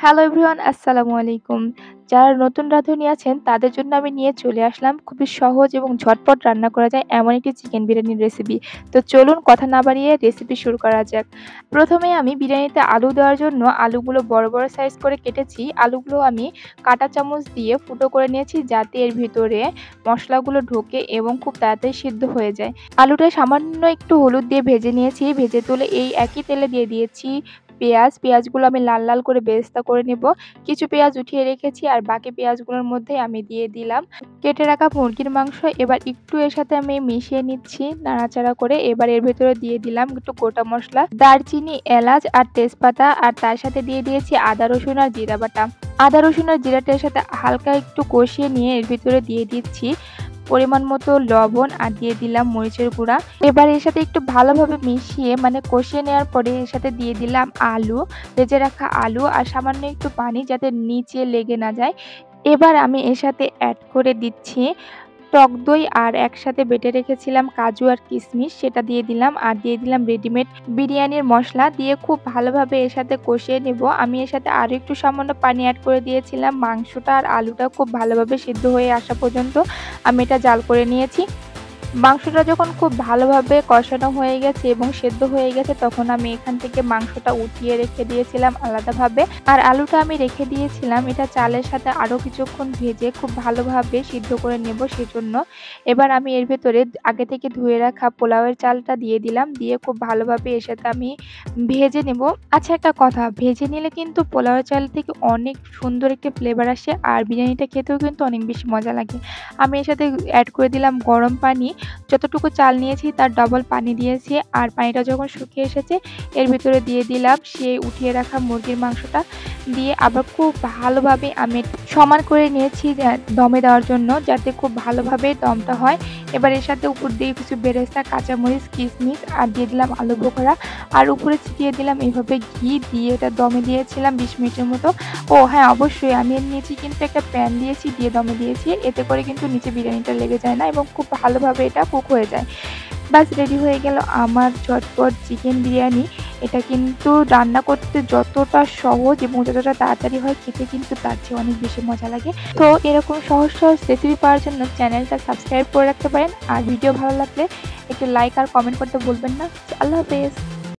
Hello everyone, আসসালামু আলাইকুম। যারা নতুন রাঁধুনি আছেন তাদের জন্য আমি নিয়ে চলে আসলাম খুবই সহজ এবং ঝটপট রান্না করা যায় এমন একটি চিকেন বিরিয়ানির রেসিপি। তো চলুন কথা না বাড়িয়ে রেসিপি শুরু করা যাক। প্রথমে আমি বিরিয়ানিতে আলু দেওয়ার জন্য আলুগুলো বড়, বড় সাইজ করে কেটেছি। আলুগুলো আমি কাঁটা চামচ দিয়ে ফুটো করে নিয়েছি যাতে এর ভিতরে মসলাগুলো ঢোকে এবং খুব তাড়াতাড়ি সিদ্ধ হয়ে যায়। আলুটা সামান্য একটু হলুদ দিয়ে ভেজে নিয়েছি। ভেজে তুলে এই একই তেলে দিয়ে দিয়েছি পেঁয়াজগুলো আমি লাল, লাল করে বেরেস্তা করে নিব। কিছু পেঁয়াজ উঠিয়ে রেখেছি আর বাকি পেঁয়াজগুলোর মধ্যে আমি দিয়ে দিলাম কেটে রাখা মুরগির মাংস। এবার একটু এর সাথে আমি মিশিয়ে নিচ্ছি নাড়াচাড়া করে। এবার এর ভেতরে দিয়ে দিলাম একটু গোটা মসলা, দারচিনি, এলাচ আর তেজপাতা, আর তার সাথে দিয়ে দিয়েছি আদা রসুন আর জিরা বাটা। আদা রসুন আর জিরাটার সাথে হালকা একটু কষিয়ে নিয়ে এর ভিতরে দিয়ে দিচ্ছি পরিমাণ মতো লবণ আর দিয়ে দিলাম মরিচের গুঁড়া। এবার এর সাথে একটু ভালোভাবে মিশিয়ে কষিয়ে নেওয়ার পরে এর সাথে দিয়ে দিলাম আলু, ভেজে রাখা আলু আর সামান্য একটু পানি যাতে নিচে লেগে না যায়। এবার আমি এর সাথে অ্যাড করে দিচ্ছি টক দই আর একসাথে বেটে রেখেছিলাম কাজু আর কিশমিশ, সেটা দিয়ে দিলাম আর দিয়ে দিলাম রেডিমেড বিরিয়ানির মসলা দিয়ে খুব ভালোভাবে এর সাথে কষিয়ে নেব। আমি এর সাথে আরও একটু সামান্য পানি অ্যাড করে দিয়েছিলাম। মাংসটা আর আলুটা খুব ভালোভাবে সিদ্ধ হয়ে আসা পর্যন্ত আমি এটা জাল করে নিয়েছি। মাংসটা যখন খুব ভালোভাবে কষানো হয়ে গেছে এবং সেদ্ধ হয়ে গেছে তখন আমি এখান থেকে মাংসটা উঠিয়ে রেখে দিয়েছিলাম আলাদাভাবে, আর আলুটা আমি রেখে দিয়েছিলাম এটা চালের সাথে আরও কিছুক্ষণ ভেজে খুব ভালোভাবে সিদ্ধ করে নেব সেজন্য। এবার আমি এর ভেতরে আগে থেকে ধুয়ে রাখা পোলাওয়ের চালটা দিয়ে দিলাম, দিয়ে খুব ভালোভাবে এর সাথে আমি ভেজে নেব। আচ্ছা, একটা কথা, ভেজে নিলে কিন্তু পোলাওয়ের চাল থেকে অনেক সুন্দর একটি ফ্লেভার আসে আর বিরিয়ানিটা খেতেও কিন্তু অনেক বেশি মজা লাগে। আমি এর সাথে অ্যাড করে দিলাম গরম পানি, যতটুকু চাল নিয়েছি তার ডবল পানি দিয়েছি আর পানিটা যখন শুকিয়ে এসেছে এর ভিতরে দিয়ে দিলাম সেই উঠিয়ে রাখা মুরগির মাংসটা, দিয়ে আবার খুব ভালোভাবে আমি সমান করে নিয়েছি দমে দেওয়ার জন্য যাতে খুব ভালোভাবে দমটা হয়। এবার এর সাথে উপর দিয়ে কিছু বেরেস্তা, কাঁচামরিচ, কিশমিশ আর দিয়ে দিলাম আলু বোখরা আর উপরে ছিটিয়ে দিলাম এইভাবে ঘি দিয়ে এটা দমে দিয়েছিলাম 20 মিনিটের মতো। ও হ্যাঁ, অবশ্যই আমি এর নিচে কিন্তু একটা প্যান দিয়েছি, দিয়ে দমে দিয়েছি, এতে করে কিন্তু নিচে বিরিয়ানিটা লেগে যায় না এবং খুব ভালোভাবে এটা কুক হয়ে যায়। ব্যাস রেডি হয়ে গেল আমার ঝটপট চিকেন বিরিয়ানি। এটা কিন্তু রান্না করতে যতটা সহজ এবং যতটা তাড়াতাড়ি হয় খেতে কিন্তু তার চেয়ে অনেক বেশি মজা লাগে। তো এরকম সহজ সহজ রেসিপি পাওয়ার জন্য চ্যানেলটা সাবস্ক্রাইব করে রাখতে পারেন আর ভিডিও ভালো লাগলে একটু লাইক আর কমেন্ট করতে ভুলবেন না। আল্লাহ হাফেজ।